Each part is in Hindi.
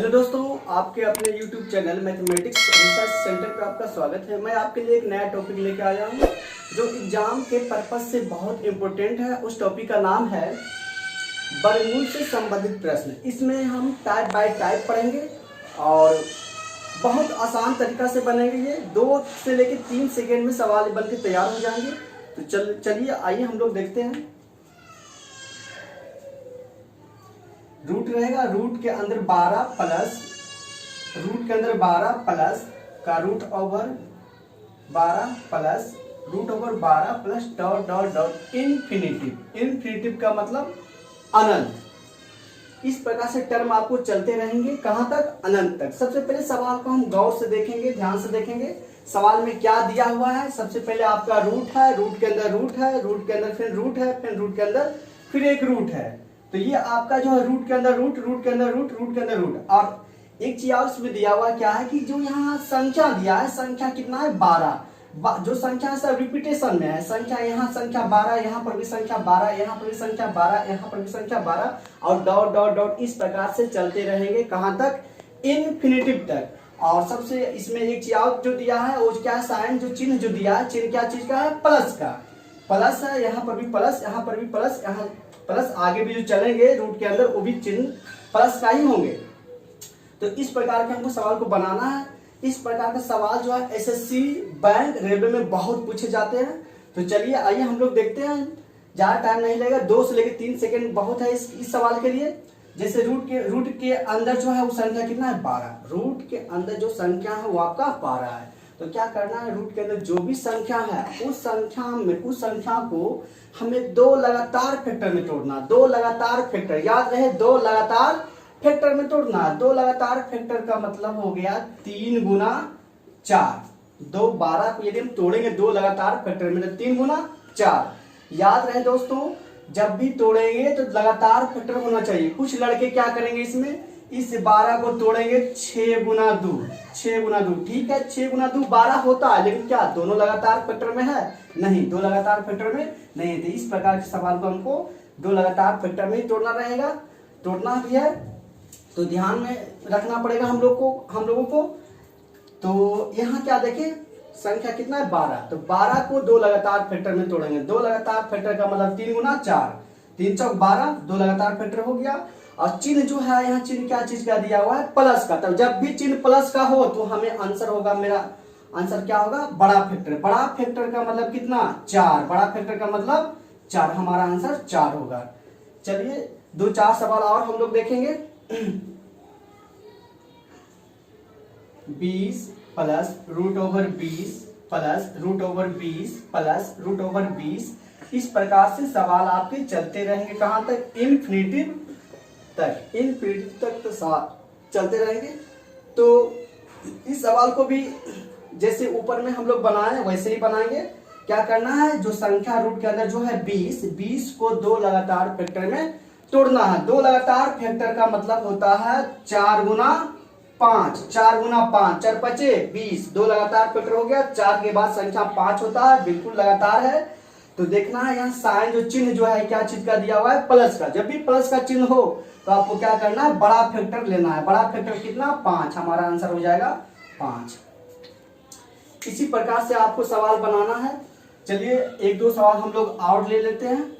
हेलो दोस्तों, आपके अपने YouTube channel mathematics research centre पर आपका स्वागत है। मैं आपके लिए एक नया टॉपिक लेकर आया हूँ जो एग्जाम के पर्पज से बहुत इम्पोर्टेंट है। उस टॉपिक का नाम है वर्गमूल से संबंधित प्रश्न। इसमें हम टाइप बाय टाइप पढ़ेंगे और बहुत आसान तरीका से बनेंगे। ये 2 से लेकर 3 सेकेंड में सवाल बन के तैयार हो जाएंगे। तो चलिए आइए हम लोग देखते हैं। रूट रहेगा, रूट के अंदर 12 प्लस का root over 12 plus root over 12 plus dot dot dot infinitive का मतलब अनंत। इस प्रकार से टर्म आपको चलते रहेंगे। कहां तक? अनंत तक। सबसे पहले सवाल को हम गौर से देखेंगे, ध्यान से देखेंगे। सवाल में क्या दिया हुआ है? सबसे पहले आपका रूट है, रूट के अंदर रूट है, रूट के अंदर फिर रूट है, फिर रूट के अंदर फिर एक रूट है। तो ये आपका जो है रूट के अंदर रूट, रूट के अंदर रूट, रूट के अंदर रूट। और एक चीज और इसमें दिया हुआ क्या है कि जो यहाँ संख्या दिया है, संख्या कितना है? 12। जो संख्या है सब रिपीटेशन में है। संख्या यहाँ संख्या 12, यहाँ पर भी संख्या 12, यहाँ पर भी संख्या 12, यहाँ पर भी संख्या 12 और डॉट डॉट डॉट इस प्रकार से चलते रहेंगे। कहां तक? इन्फिनिटिव तक। और सबसे इसमें एक चीज और जो दिया है वो क्या है? साइन जो चिन्ह जो दिया है, चिन्ह क्या चीज का है? प्लस का। प्लस है, यहाँ पर भी प्लस, यहाँ पर भी प्लस, यहाँ प्लस। आगे भी जो चलेंगे रूट के अंदर वो भी चिन्ह प्लस का ही होंगे। तो इस प्रकार के हमको सवाल को बनाना है। इस प्रकार का सवाल जो है एसएससी, बैंक, रेलवे में बहुत पूछे जाते हैं। तो चलिए आइए हम लोग देखते हैं। ज्यादा टाइम नहीं लगेगा, 2 से लेकर 3 सेकेंड बहुत है इस सवाल के लिए। जैसे रूट के अंदर जो है वो संख्या कितना है? 12। रूट के अंदर जो संख्या है वो आपका 12 है। तो क्या करना है? रूट के अंदर जो भी संख्या है उस संख्या को हमें 2 लगातार फैक्टर में तोड़ना। 2 लगातार फैक्टर, याद रहे 2 लगातार फैक्टर में तोड़ना। 2 लगातार फैक्टर का मतलब हो गया 3 गुना 4। 12 को यदि हम तोड़ेंगे 2 लगातार फैक्टर में तो 3 गुना 4। याद रहे दोस्तों, जब भी तोड़ेंगे तो लगातार फैक्टर होना चाहिए। कुछ लड़के क्या करेंगे इसमें, इस 12 को तोड़ेंगे 6 गुना 2, 6 गुना 2। ठीक है, 6 गुना 2 12 होता है, लेकिन क्या दोनों लगातार फैक्टर में है? नहीं, 2 लगातार फैक्टर में नहीं। तो इस प्रकार के सवाल को हमको 2 लगातार फैक्टर में ही तोड़ना रहेगा, तोड़ना भी है। तो ध्यान में रखना पड़ेगा हम लोगों को। तो यहाँ क्या देखें, संख्या कितना है? 12। तो 12 को 2 लगातार फैक्टर में तोड़ेंगे। 2 लगातार फैक्टर का मतलब 3 गुना 4, 3 चौक 12, 2 लगातार फैक्टर हो गया। और चिन्ह जो है यहाँ चिन्ह क्या चीज का दिया हुआ है? प्लस का। तब जब भी चिन्ह प्लस का हो तो हमें आंसर होगा, मेरा आंसर क्या होगा? बड़ा फैक्टर। बड़ा फैक्टर का मतलब कितना? 4। बड़ा फैक्टर का मतलब 4। हमारा आंसर 4 होगा। चलिए 2-4 सवाल और हम लोग देखेंगे। 20 plus root over 20 plus root over 20 plus root over 20। इस प्रकार से सवाल आपके चलते रहेंगे। कहां तक? इन्फिनिटिव तक। इन्फिनिटिव तक तो चलते रहेंगे। तो इस सवाल को भी जैसे ऊपर में हम लोग बनाए वैसे ही बनाएंगे। क्या करना है? जो संख्या रूट के अंदर जो है 20 को 2 लगातार फैक्टर में तोड़ना है। 2 लगातार फैक्टर का मतलब होता है 4 गुना 5। 4 गुना 5, 4 पचे 20। 2 लगातार फैक्टर हो गया। 4 के बाद संख्या 5 होता है, बिल्कुल लगातार है। तो देखना है यहाँ साइन जो चिन्ह जो है क्या चीज का दिया हुआ है? प्लस का। जब भी प्लस का चिन्ह हो तो आपको क्या करना है? बड़ा फैक्टर लेना है। बड़ा फैक्टर कितना? 5। हमारा आंसर हो जाएगा 5। इसी प्रकार से आपको सवाल बनाना है। चलिए 1-2 सवाल हम लोग और ले लेते हैं।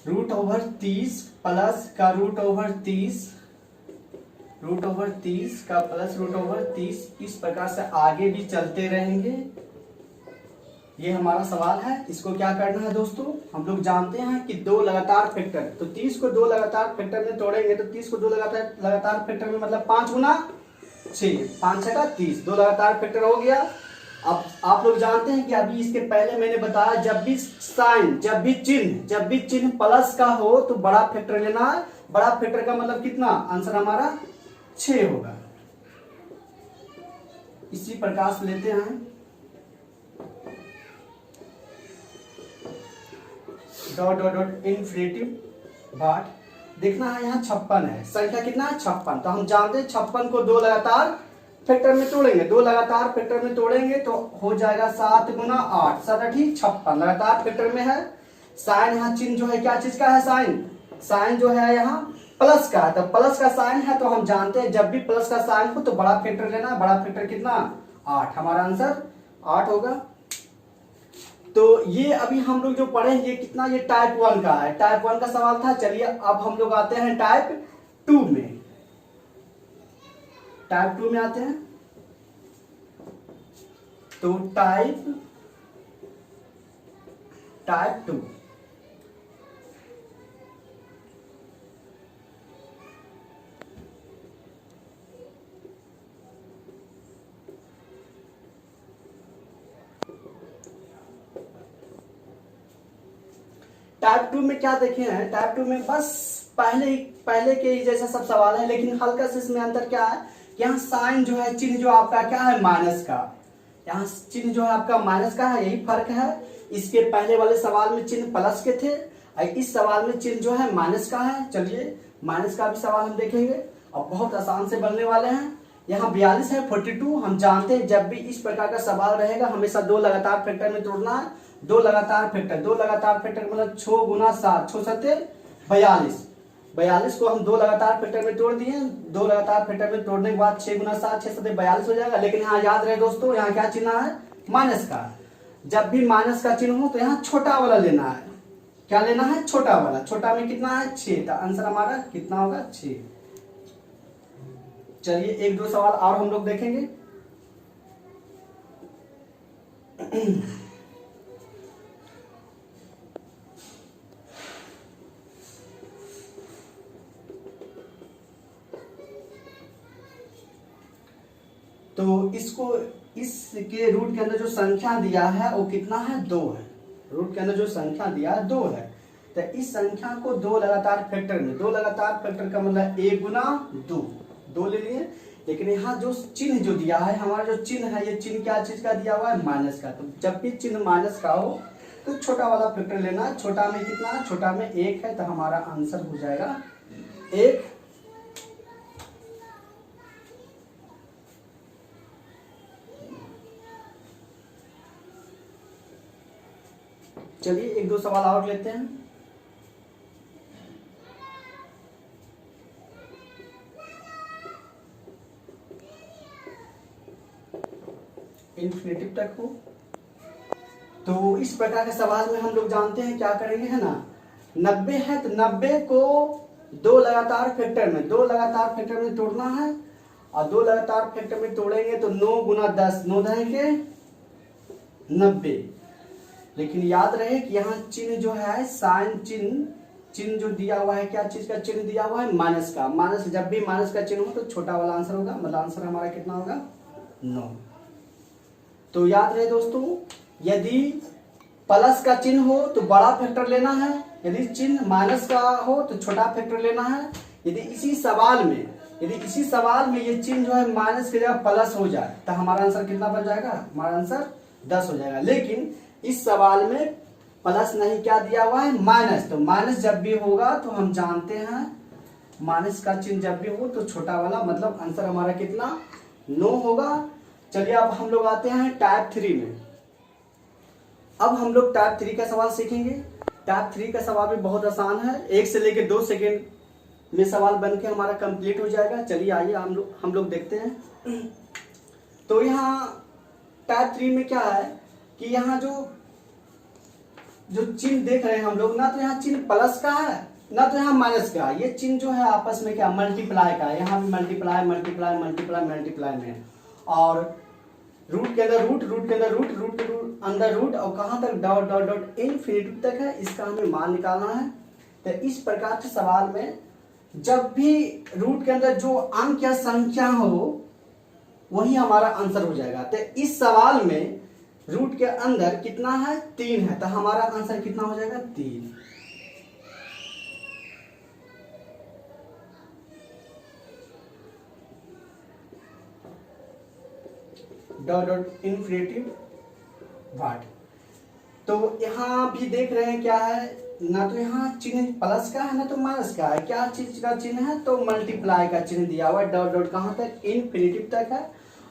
रूट ओवर 30 प्लस का रूट ओवर 30, रूट ओवर 30 का प्लस रूट ओवर 30। इस प्रकार से आगे भी चलते रहेंगे। ये हमारा सवाल है। इसको क्या करना है दोस्तों? हम लोग जानते हैं कि 2 लगातार फैक्टर। तो 30 को 2 लगातार फैक्टर में तोड़ेंगे तो 30 को 2 लगातार फैक्टर में मतलब 5 गुना 6, 5 6 का 30। 2 लगातार फैक्टर हो गया। अब आप लोग जानते हैं कि अभी इसके पहले मैंने बताया जब भी साइन, जब भी चिन्ह प्लस का हो तो बड़ा फैक्टर लेना है। बड़ा फैक्टर का मतलब कितना? आंसर हमारा 6 होगा। इसी प्रकार से लेते हैं डॉट डॉट डॉट इन्फिनिटिव बाट। देखना है यहाँ 56 है। संख्या कितना है? 56। तो हम जानते हैं 56 को 2 लगातार फैक्टर में तोड़ेंगे, 2 लगातार फैक्टर में तोड़ेंगे तो हो जाएगा 7 गुना 8, 7 8 56, लगातार फैक्टर में है। साइन यहाँ चिन्ह जो है क्या चीज का है, साइन, साइन जो है यहाँ प्लस का है, तो प्लस का साइन है तो हम जानते हैं जब भी प्लस का साइन हो तो बड़ा फैक्टर लेना, बड़ा फैक्टर कितना 8, हमारा आंसर 8 होगा। तो ये अभी हम लोग जो पढ़े ये कितना, ये टाइप 1 का है, टाइप 1 का सवाल था। चलिए अब हम लोग आते हैं टाइप 2 में, टाइप 2 में आते हैं। तो टाइप 2 टाइप 2 में क्या देखे हैं, टाइप 2 में बस पहले के ही जैसा सब सवाल है, लेकिन हल्का से इसमें अंतर क्या है, यहाँ साइन जो है चिन्ह जो आपका क्या है माइनस का, यहाँ चिन्ह जो है आपका माइनस का है, यही फर्क है। इसके पहले वाले सवाल में चिन्ह प्लस के थे और इस सवाल में चिन्ह जो है माइनस का है। चलिए माइनस का भी सवाल हम देखेंगे और बहुत आसान से बनने वाले हैं। यहाँ 42 है 42, हम जानते हैं जब भी इस प्रकार का सवाल रहेगा हमेशा 2 लगातार फैक्टर में तोड़ना है, 2 लगातार फैक्टर, 2 लगातार फैक्टर मतलब 6 गुना 7, 6 7 42, 42 को हम 2 लगातार फैक्टर में तोड़ दिए, 2 लगातार फैक्टर में तोड़ने के बाद 6 गुना 7, 6 7 42 हो जाएगा। लेकिन यहाँ याद रहे दोस्तों, यहाँ क्या चिन्ह है माइनस का, जब भी माइनस का चिन्ह हो तो यहाँ छोटा वाला लेना है, क्या लेना है छोटा वाला, छोटा में कितना है 6, तो आंसर हमारा कितना होगा 6। चलिए 1-2 सवाल और हम लोग देखेंगे। तो इसके रूट के अंदर जो संख्या दिया है वो कितना है 2 है, रूट के अंदर जो संख्या दिया है 2 है, तो इस संख्या को 2 लगातार फैक्टर में, 2 लगातार फैक्टर का मतलब 1 गुना 2 ले लिए। लेकिन यहाँ जो चिन्ह जो दिया है, हमारा जो चिन्ह है ये चिन्ह क्या चीज का दिया हुआ है माइनस का, तो जब भी चिन्ह माइनस का हो तो छोटा वाला फैक्टर लेना है। छोटा में कितना है, छोटा में 1 है, तो हमारा आंसर हो जाएगा 1। चलिए 1-2 सवाल और लेते हैं। इन्फिनिटिव तक हो तो इस प्रकार के सवाल में हम लोग जानते हैं क्या करेंगे, है ना, 90 है तो 90 को 2 लगातार फैक्टर में, 2 लगातार फैक्टर में तोड़ना है और 2 लगातार फैक्टर में तोड़ेंगे तो 9 गुना 10, 9 देंगे 90। लेकिन याद रहे कि यहाँ चिन्ह जो है साइन चिन्ह जो दिया हुआ है, क्या चीज का चिन्ह दिया हुआ है माइनस का, माइनस, जब भी माइनस का चिन्ह हो तो छोटा वाला आंसर होगा, मतलब आंसर हमारा कितना होगा 9। तो याद रहे दोस्तों, यदि प्लस का चिन्ह हो तो बड़ा फैक्टर लेना है, यदि चिन्ह माइनस का हो तो छोटा फैक्टर लेना है। यदि इसी सवाल में ये चिन्ह जो है माइनस की जगह प्लस हो जाए तो हमारा आंसर कितना बन जाएगा, हमारा आंसर 10 हो जाएगा। लेकिन इस सवाल में प्लस नहीं क्या दिया हुआ है माइनस, तो माइनस जब भी होगा तो हम जानते हैं माइनस का चिन्ह जब भी हो तो छोटा वाला, मतलब आंसर हमारा कितना 9 होगा। चलिए अब हम लोग आते हैं टाइप 3 में। अब हम लोग टाइप 3 का सवाल सीखेंगे। टाइप 3 का सवाल भी बहुत आसान है, 1 से लेकर 2 सेकेंड में सवाल बनके हमारा कंप्लीट हो जाएगा। चलिए आइए हम लोग देखते हैं। तो यहाँ टाइप 3 में क्या है कि यहाँ जो चिन्ह देख रहे हैं हम लोग, ना तो यहाँ चिन्ह प्लस का है ना तो यहाँ माइनस का, ये चिन्ह जो है आपस में क्या मल्टीप्लाई का है, यहाँ भी मल्टीप्लाई मल्टीप्लाई मल्टीप्लाई मल्टीप्लाई में है। और रूट के अंदर रूट, रूट के अंदर रूट, रूट के अंदर रूट, और कहां तक डॉट डॉट डॉट इनफिनिटी तक है, इसका हमें मान निकालना है। तो इस प्रकार के सवाल में जब भी रूट के अंदर जो अंक या संख्या हो वही हमारा आंसर हो जाएगा। तो इस सवाल में रूट के अंदर कितना है 3 है, तो हमारा आंसर कितना हो जाएगा 3। डॉट डॉट इन्फिनिटिव वाट। तो यहाँ भी देख रहे हैं क्या है, ना तो यहाँ चिन्ह प्लस का है ना तो माइनस का है, क्या चीज का चिन्ह है तो मल्टीप्लाई का चिन्ह दिया हुआ है। डॉट डॉट कहाँ तक इन्फिनिटिव तक है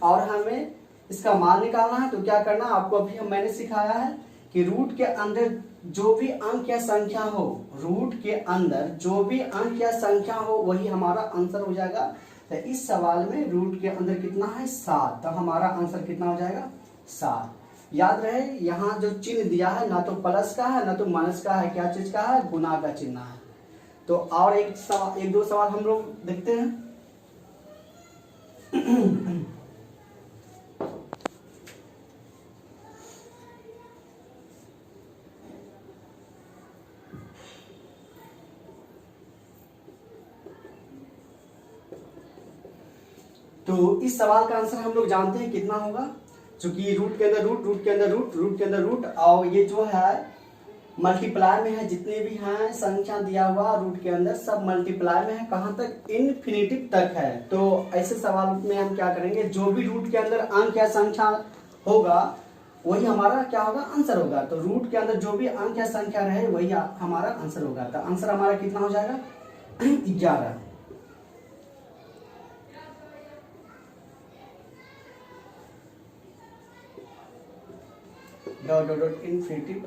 और हमें इसका मान निकालना है। तो क्या करना, आपको अभी मैंने सिखाया है कि रूट के अंदर जो भी अंक या संख्या हो, रूट के अंदर जो भी अंक या संख्या हो वही हमारा आंसर हो जाएगा। तो इस सवाल में रूट के अंदर कितना है 7, तो हमारा आंसर कितना हो जाएगा 7। याद रहे यहाँ जो चिन्ह दिया है ना तो प्लस का है ना तो माइनस का है, क्या चीज का है, गुना का चिन्ह है। तो और एक दो सवाल हम लोग देखते हैं। तो इस सवाल का आंसर हम लोग जानते हैं कितना होगा, क्योंकि रूट के अंदर रूट, रूट के अंदर रूट, रूट के अंदर रूट, और ये जो है मल्टीप्लाई में है। जितने भी हैं संख्या दिया हुआ रूट के अंदर सब मल्टीप्लाई में है, कहां तक, इनफिनिटिव तक है। तो ऐसे सवाल में हम क्या करेंगे, जो भी रूट के अंदर अंक या संख्या होगा वही हमारा क्या होगा, आंसर होगा। तो रूट के अंदर जो भी अंक या संख्या रहे वही हमारा आंसर होगा। तो आंसर हमारा कितना हो जाएगा 11। Dot dot dot infinitive.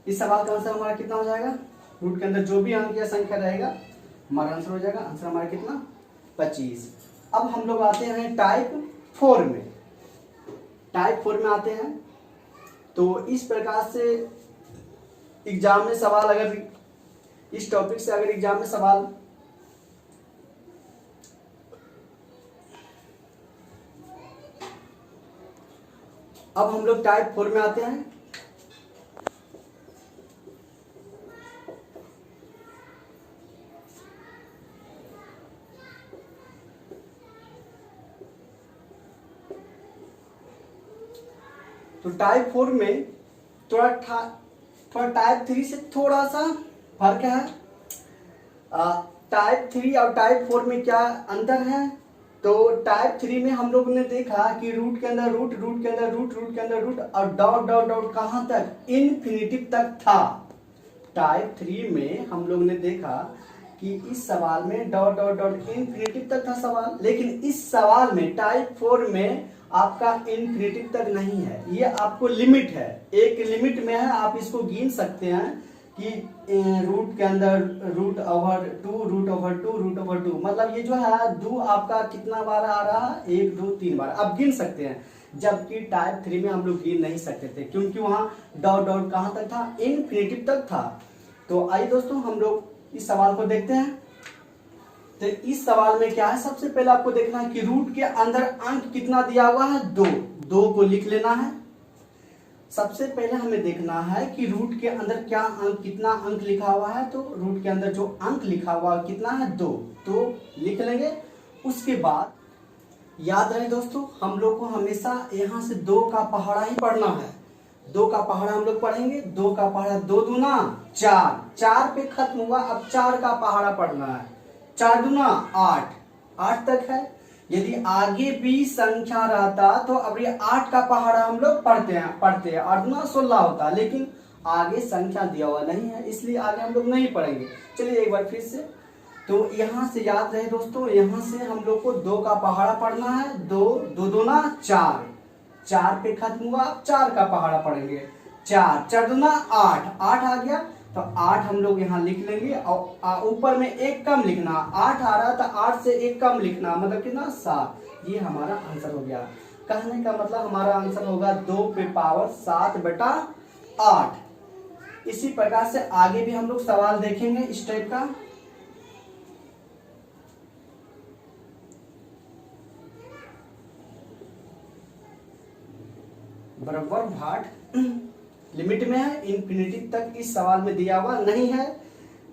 इस सवाल का आंसर हमारा कितना हो जाएगा, रूट के अंदर जो भी अंक या संख्या रहेगा हमारा आंसर हो जाएगा। आंसर हमारा कितना 25। अब हम लोग आते हैं टाइप 4 में। टाइप 4 में आते हैं तो इस प्रकार से एग्जाम में सवाल, अगर इस टॉपिक से अगर एग्जाम में सवाल अब हम लोग टाइप 4 में आते हैं। तो टाइप 4 में थोड़ा टाइप 3 से थोड़ा सा फर्क है। टाइप 3 और टाइप 4 में क्या अंतर है, तो टाइप 3 में हम लोग ने देखा कि रूट के अंदर रूट, रूट के अंदर रूट, रूट के अंदर रूट, और डॉट डॉट डॉट कहां तक, इनफिनिटिव तक था। टाइप 3 में हम लोग ने देखा कि इस सवाल में डॉट डॉट डॉट इनफिनिटिव तक था सवाल, लेकिन इस सवाल में टाइप 4 में आपका इनफिनिटिव तक नहीं है, ये आपको लिमिट है, एक लिमिट में है। आप इसको गिन सकते हैं कि रूट के अंदर root over 2, root over 2, root over 2, मतलब ये जो है 2 आपका कितना बार आ रहा है, 1 2 3 बार आप गिन सकते हैं। जबकि टाइप 3 में हम लोग गिन नहीं सकते थे, क्योंकि वहां डॉट डॉट कहां तक था, इनफिनिटिव तक था। तो आइए दोस्तों हम लोग इस सवाल को देखते हैं। तो इस सवाल में क्या है, सबसे पहले आपको देखना है कि रूट के अंदर अंक कितना दिया हुआ है, 2 को लिख लेना है। सबसे पहले हमें देखना है कि रूट के अंदर क्या अंक, कितना अंक लिखा हुआ है। तो रूट के अंदर जो अंक लिखा हुआ कितना है 2, तो लिख लेंगे। उसके बाद याद रहे दोस्तों, हम लोग को हमेशा यहाँ से 2 का पहाड़ा ही पढ़ना है। 2 का पहाड़ा हम लोग पढ़ेंगे। 2 का पहाड़ा 2 दूना 4, 4 पे खत्म हुआ, अब 4 का पहाड़ा पढ़ना है। 4 दूना 8, 8 तक है। यदि आगे भी संख्या रहता तो अब ये 8 का पहाड़ा हम लोग पढ़ते हैं 8 दूना 16 होता, लेकिन आगे संख्या दिया हुआ नहीं है, इसलिए आगे हम लोग नहीं पढ़ेंगे। चलिए एक बार फिर से, तो यहाँ से याद रहे दोस्तों, यहाँ से हम लोग को 2 का पहाड़ा पढ़ना है। 2 दूना 4, 4 पे खत्म हुआ, अब 4 का पहाड़ा पढ़ेंगे। 4, 4 दूना 8, 8 आ गया, तो 8 हम लोग यहाँ लिख लेंगे और ऊपर में 1 कम लिखना। 8 आ रहा तो 8 से 1 कम लिखना, मतलब कितना 7। ये हमारा आंसर हो गया। कहने का मतलब हमारा आंसर होगा 2 पे पावर 7 बटा 8। इसी प्रकार से आगे भी हम लोग सवाल देखेंगे इस टाइप का। बराबर भाट लिमिट में है, इनफिनिटी तक इस सवाल में दिया हुआ नहीं है।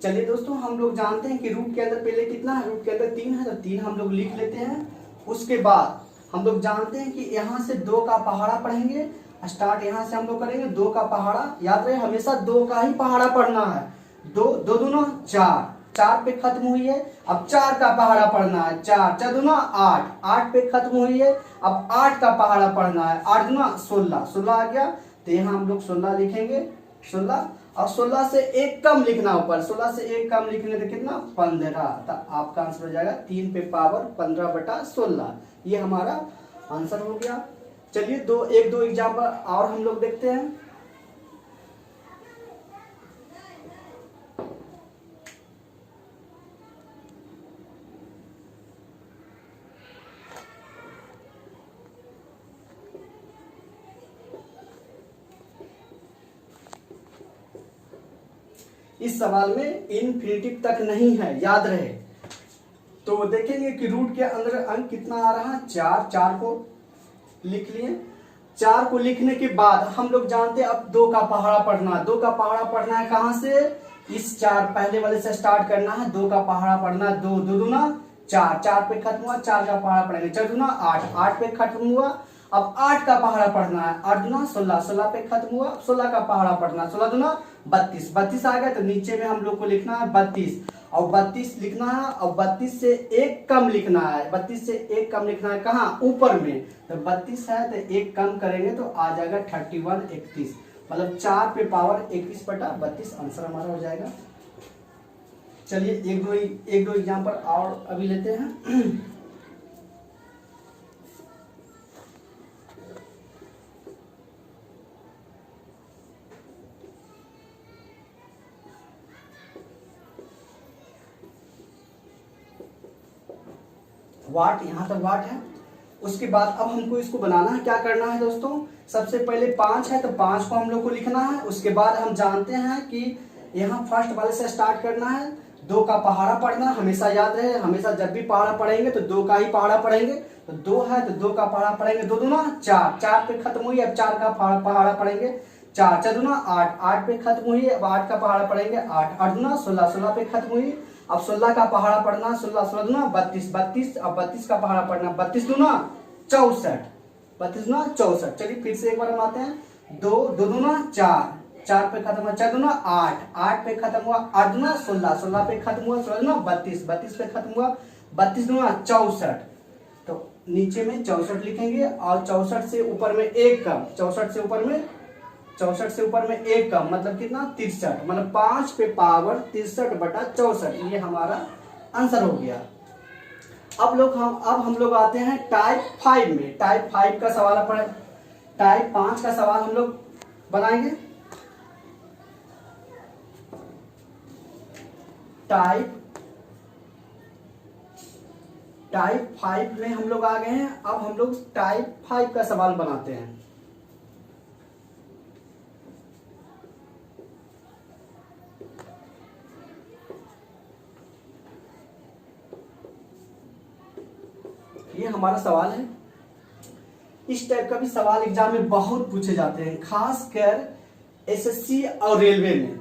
चलिए दोस्तों, हम लोग जानते हैं कि रूट के अंदर पहले कितना है, रूट के अंदर 3 है, तो 3 हम लोग लिख लेते हैं। उसके बाद हम लोग जानते हैं कि यहाँ से 2 का पहाड़ा पढ़ेंगे। स्टार्ट यहाँ से हम लोग करेंगे 2 का पहाड़ा। याद रहे हमेशा 2 का ही पहाड़ा पढ़ना है। 2 दूना 4, 4 पे खत्म हुई है, अब 4 का पहाड़ा पढ़ना है। 4, 4 दूना 8, 8 पे खत्म हुई है, अब 8 का पहाड़ा पढ़ना है। 8 दूना 16, 16 आ गया, तो यहाँ हम लोग 16 लिखेंगे। 16 और 16 से 1 कम लिखना ऊपर, 16 से 1 कम लिखने तो कितना 15, तो आपका आंसर हो जाएगा 3 पे पावर 15 बटा 16। ये हमारा आंसर हो गया। चलिए एक दो एग्जाम्पल और हम लोग देखते हैं। इस सवाल में इनफिनिटिव तक नहीं है, याद रहे। तो देखेंगे कि रूट के अंदर अंक कितना आ रहा है, 4। 4 को लिख लिए। 4 को लिखने के बाद हम लोग जानते हैं अब 2 का पहाड़ा पढ़ना है। 2 का पहाड़ा पढ़ना है कहां से, इस 4 पहले वाले से स्टार्ट करना है। 2 का पहाड़ा पढ़ना है, 2 2 दूना 4, 4 पे खत्म हुआ, 4 का पहाड़ा पढ़ेंगे, 4 दूना 8, 8 पे खत्म हुआ। अब 8 का पहाड़ा पढ़ना है, 8 दूना 16, 16 पे खत्म हुआ, 16 का पहाड़ा पढ़ना है, 16 दूना 32, 32 आ गया। तो नीचे में हम लोग को लिखना है 32 और 32 लिखना है और 32 से एक कम लिखना है। 32 से एक कम लिखना है कहाँ, ऊपर में। तो 32 है तो एक कम करेंगे तो आ जाएगा 31 31, मतलब 4 पे पावर 21 बटा 32 आंसर हमारा हो जाएगा। चलिए एक दो एग्जाम्पल और अभी लेते हैं। वाट, यहाँ तक वाट है। उसके बाद अब हमको इसको बनाना है, क्या करना है दोस्तों, सबसे पहले 5 है तो 5 को हम लोग को लिखना है। उसके बाद हम जानते हैं कि यहाँ फर्स्ट वाले से स्टार्ट करना है। 2 का पहाड़ा पढ़ना, हमेशा याद रहे, हमेशा जब भी पहाड़ा पढ़ेंगे तो 2 का ही पहाड़ा पढ़ेंगे। तो 2 है तो 2 का पहाड़ा पढ़ेंगे, 2 दूना 4, 4 पे खत्म हुई, अब 4 का पहाड़ा पढ़ेंगे, 4 4 दूना 8, 8 पे खत्म हुई, अब 8 का पहाड़ा पढ़ेंगे, 8 8 दूना 16, 16 पे खत्म हुई। अब 16 का पहाड़ा पढ़ना, 16 16 दूना 32, 32, अब 32 का पहाड़ा पढ़ना, 32 दूना 64, 32 दूना 64। चलिए फिर से एक बार हम आते हैं, 2 2 दूना 4, 4 पे खत्म हुआ, 4 दूना 8, 8 पे खत्म हुआ, 8 दूना 16, 16 पे खत्म हुआ, 16 दूना 32, 32 पे खत्म हुआ, 32 दूना 64। तो नीचे में 64 लिखेंगे और 64 से ऊपर में एक कम, 64 से ऊपर में 64 से ऊपर में एक कम, मतलब कितना 63, मतलब 5 पे पावर 63 बटा 64, ये हमारा आंसर हो गया। अब हम लोग आते हैं टाइप 5 में। टाइप 5 का सवाल पढ़े, टाइप 5 का सवाल हम लोग बनाएंगे। टाइप 5 में हम लोग आ गए हैं। अब हम लोग टाइप 5 का सवाल बनाते हैं। ये हमारा सवाल है। इस टाइप का भी सवाल एग्जाम में बहुत पूछे जाते हैं, खासकर एसएससी और रेलवे में।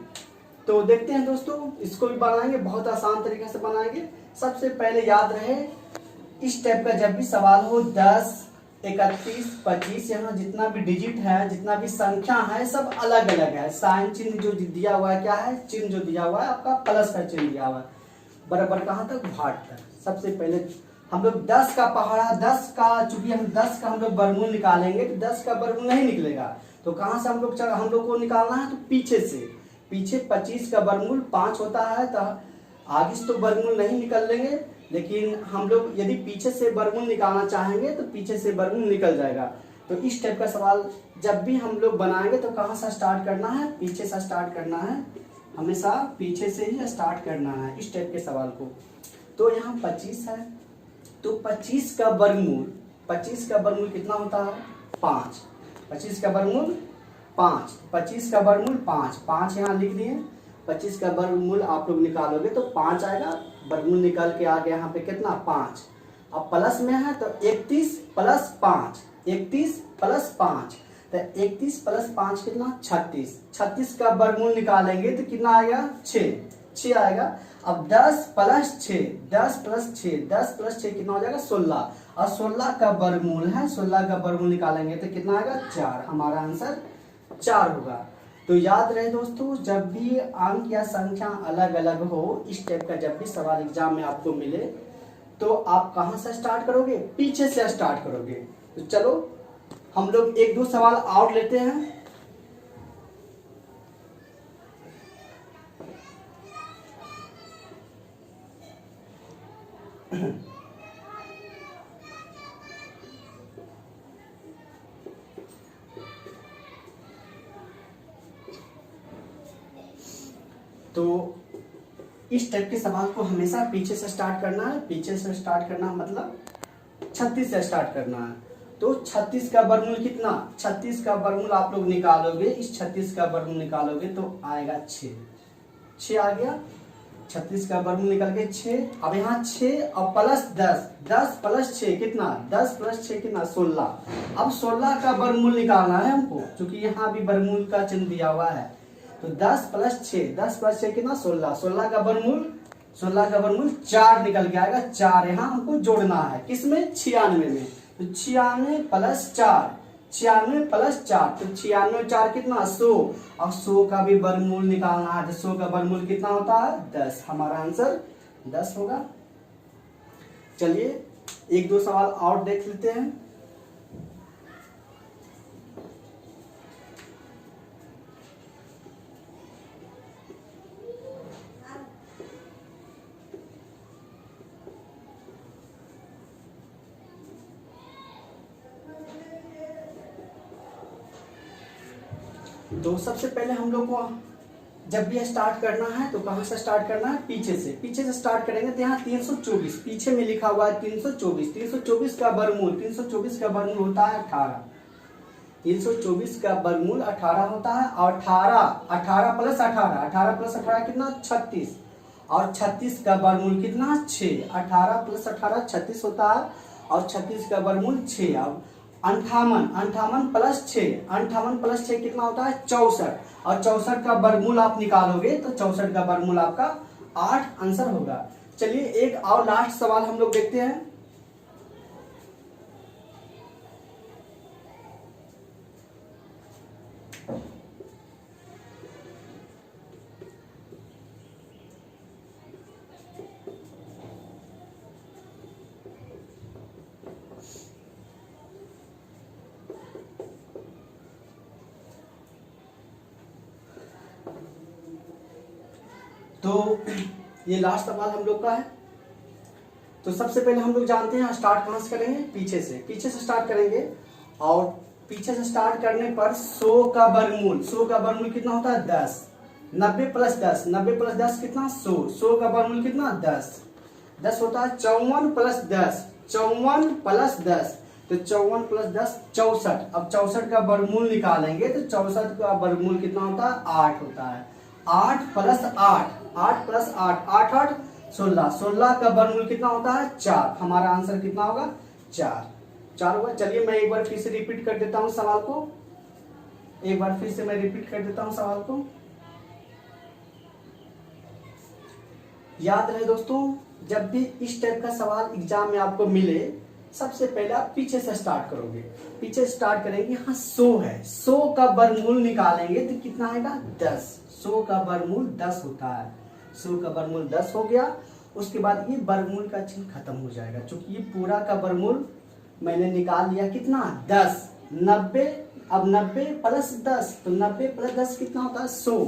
तो देखते हैं दोस्तों, इसको भी बनाएंगे, बहुत आसान तरीके से बनाएंगे। सबसे पहले याद रहे, इस टाइप का जब भी सवाल हो 10 31 25, यहाँ जितना भी डिजिट है, जितना भी संख्या है, सब अलग अलग है। साइन चिन्ह जो दिया हुआ है, क्या है चिन्ह जो दिया हुआ है आपका, प्लस का चिन्ह दिया हुआ है, बराबर कहां तक, भाट तक। सबसे पहले हम लोग 10 का पहाड़ा, 10 का, चूंकि हम 10 का हम लोग वर्गमूल निकालेंगे तो 10 का वर्गमूल नहीं निकलेगा। तो कहां से हम लोग को निकालना है, तो पीछे से। पीछे 25 का वर्गमूल 5 होता है, तो आगे से तो वर्गमूल नहीं निकल लेंगे, लेकिन हम लोग यदि पीछे से वर्गमूल निकालना चाहेंगे तो पीछे से वर्गमूल निकल जाएगा। तो इस टाइप का सवाल जब भी हम लोग बनाएंगे तो कहां से स्टार्ट करना है, पीछे से स्टार्ट करना है, हमेशा पीछे से ही स्टार्ट करना है इस टाइप के सवाल को। तो यहाँ 25 है, तो 25 का वर्गमूल, 25 का वर्गमूल कितना होता है, 5। 25 का वर्गमूल 5, 25 का वर्गमूल 5, 5 यहाँ लिख दिए। 25 का वर्गमूल आप लोग निकालोगे तो 5 आएगा, वर्गमूल निकाल के आ गया यहाँ पे कितना, 5। अब प्लस में है तो 31 प्लस 5, 31 प्लस 5, तो 31 प्लस 5 कितना, 36। 36 का वर्गमूल निकालेंगे तो कितना आएगा, 6 आएगा। अब 10 प्लस 6, 10 प्लस 6, 10 प्लस 6 कितना हो जाएगा, 16। और 16 का वर्गमूल है, 16 का वर्गमूल निकालेंगे तो कितना आएगा, 4। हमारा आंसर 4 होगा। तो याद रहे दोस्तों, जब भी अंक या संख्या अलग अलग हो, इस टाइप का जब भी सवाल एग्जाम में आपको मिले, तो आप कहां से स्टार्ट करोगे, पीछे से स्टार्ट करोगे। तो चलो हम लोग एक दो सवाल और लेते हैं। तो इस टाइप के सवाल को हमेशा पीछे से स्टार्ट करना है। पीछे से स्टार्ट करना मतलब 36 से स्टार्ट करना है। तो 36 का वर्गमूल कितना, 36 का वर्गमूल आप लोग निकालोगे, इस 36 का वर्गमूल निकालोगे तो आएगा 6। 6 आ गया, 36 का वर्गमूल निकल के 6। अब यहाँ 6 और प्लस 10, 10 प्लस 6 कितना, 10 प्लस 6 कितना, 16। अब 16 का वर्गमूल निकालना है हमको, क्योंकि यहाँ भी वर्गमूल का चिन्ह दिया हुआ है। तो 10 प्लस 6, 10 प्लस 6 कितना, 16। 16 का वर्गमूल 4 निकल के आएगा। 4 यहाँ हमको जोड़ना है, किसमें, 96 में। तो 96 प्लस 4, 96 प्लस 4, तो 96 4 कितना, 100। अब 100 का भी वर्गमूल निकालना है। तो 100 का वर्गमूल कितना होता है, 10। हमारा आंसर 10 होगा। चलिए एक दो सवाल और देख लेते हैं। तो सबसे पहले हम लोग को जब भी स्टार्ट करना है तो कहां से स्टार्ट करना है, पीछे से। पीछे से स्टार्ट करेंगे तो यहाँ 324 पीछे में लिखा हुआ है, 324। 324 का वर्गमूल, 324 का वर्गमूल होता है 18। 324 का वर्गमूल 18 होता है। और 18 प्लस 18, 18 प्लस 18 कितना, 36। और 36 का वर्गमूल कितना, 6। 18 प्लस 18 36 होता है, और 36 का वर्गमूल 6। अब 58 प्लस 6, 58 प्लस 6 कितना होता है, 64। और 64 का वर्गमूल आप निकालोगे तो 64 का वर्गमूल आपका 8 आंसर होगा। चलिए एक और लास्ट सवाल हम लोग देखते हैं। तो ये लास्ट सवाल हम लोग का है। तो सबसे पहले हम लोग जानते हैं स्टार्ट कहां से करेंगे, पीछे से। पीछे से स्टार्ट करेंगे, और पीछे से स्टार्ट करने पर 100 का वर्गमूल, 100 का वर्गमूल कितना होता है, 10। 90 प्लस 10, 90 प्लस 10 कितना, 100। 100 का वर्गमूल कितना, 10। 10 होता है 54 प्लस 10, 54 प्लस 10, तो 54 प्लस 10 64। अब 64 का वर्गमूल निकालेंगे तो 64 का वर्गमूल कितना होता है, 8 होता है। 8 प्लस 8, 8 प्लस 8, 8 8 16। 16 का वर्गमूल कितना होता है, 4। हमारा आंसर कितना होगा, 4 होगा। चलिए मैं एक बार फिर से रिपीट कर देता हूं सवाल को, एक बार फिर से मैं रिपीट कर देता हूं सवाल को। याद रहे दोस्तों, जब भी इस टाइप का सवाल एग्जाम में आपको मिले, सबसे पहले आप पीछे से स्टार्ट करोगे। पीछे स्टार्ट करेंगे, हाँ 100 है, 100 का वर्गमूल निकालेंगे तो कितना आएगा, 10। 100 का वर्गमूल 10 होता है। 100 का वर्गमूल 10 हो गया। उसके बाद ये वर्गमूल का चिन्ह खत्म हो जाएगा, क्योंकि ये पूरा का वर्गमूल मैंने निकाल लिया कितना, 10। 90, अब 90 प्लस 10, तो 90 प्लस 10 कितना होता है, 100।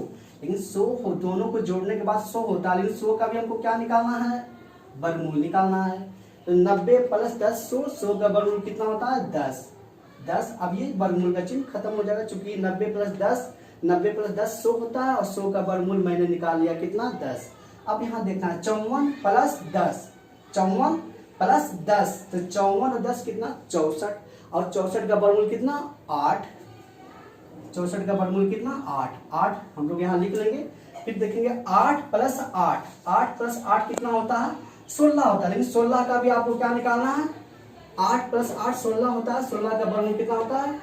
लेकिन 100 दोनों को जोड़ने के बाद 100 होता है, लेकिन 100 का भी हमको क्या निकालना है, वर्गमूल निकालना है। तो 90 प्लस 10 100, 100 का वर्गमूल कितना होता है, 10। अब ये वर्गमूल का चिन्ह खत्म हो जाएगा, चूंकि 90 प्लस 10 100 होता है, और 100 का वर्गमूल मैंने निकाल लिया कितना, 10। अब यहाँ देखना है 54 प्लस 10, 54 प्लस 10, तो 54 और 10 कितना, 64। और 64 का वर्गमूल कितना, 8। 64 का वर्गमूल कितना, 8 हम लोग यहाँ लिख लेंगे। फिर देखेंगे 8 प्लस 8, 8 प्लस 8 कितना होता है, 16 होता है। लेकिन 16 का भी आपको क्या निकालना है, 8 प्लस 8 16 होता है। 16 का वर्गमूल कितना होता है,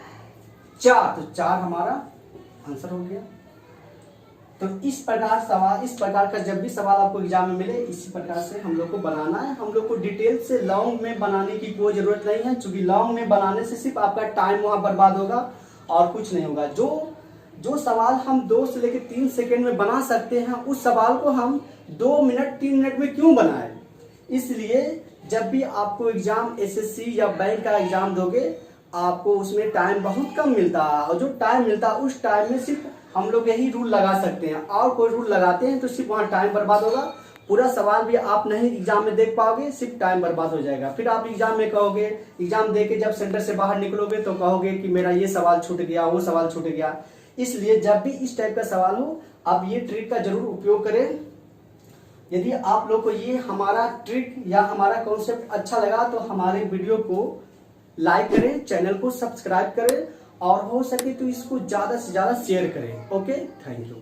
4, तो 4 हमारा आंसर हो गया। तो इस प्रकार का जब भी सवाल आपको एग्जाम में मिले, इसी प्रकार से हम लोग को बनाना है। हम लोग को डिटेल से लॉन्ग में बनाने की कोई जरूरत नहीं है, क्योंकि लॉन्ग में बनाने से सिर्फ आपका टाइम वहां बर्बाद होगा और कुछ नहीं होगा। जो सवाल हम 2 से लेकर 3 सेकेंड में बना सकते हैं, उस सवाल को हम 2 मिनट 3 मिनट में क्यों बनाए। इसलिए जब भी आपको एग्जाम एसएससी या बैंक का एग्जाम दोगे, आपको उसमें टाइम बहुत कम मिलता है, और जो टाइम मिलता है उस टाइम में सिर्फ हम लोग यही रूल लगा सकते हैं, और कोई रूल लगाते हैं तो सिर्फ वहाँ टाइम बर्बाद होगा। पूरा सवाल भी आप नहीं एग्जाम में देख पाओगे, सिर्फ टाइम बर्बाद हो जाएगा। फिर आप एग्जाम में कहोगे, एग्जाम दे के जब सेंटर से बाहर निकलोगे तो कहोगे कि मेरा ये सवाल छूट गया, वो सवाल छूट गया। इसलिए जब भी इस टाइप का सवाल हो आप ये ट्रिक का जरूर उपयोग करें। यदि आप लोग को ये हमारा ट्रिक या हमारा कॉन्सेप्ट अच्छा लगा तो हमारे वीडियो को लाइक करें, चैनल को सब्सक्राइब करें और हो सके तो इसको ज्यादा से ज्यादा शेयर करें। Okay, thank you.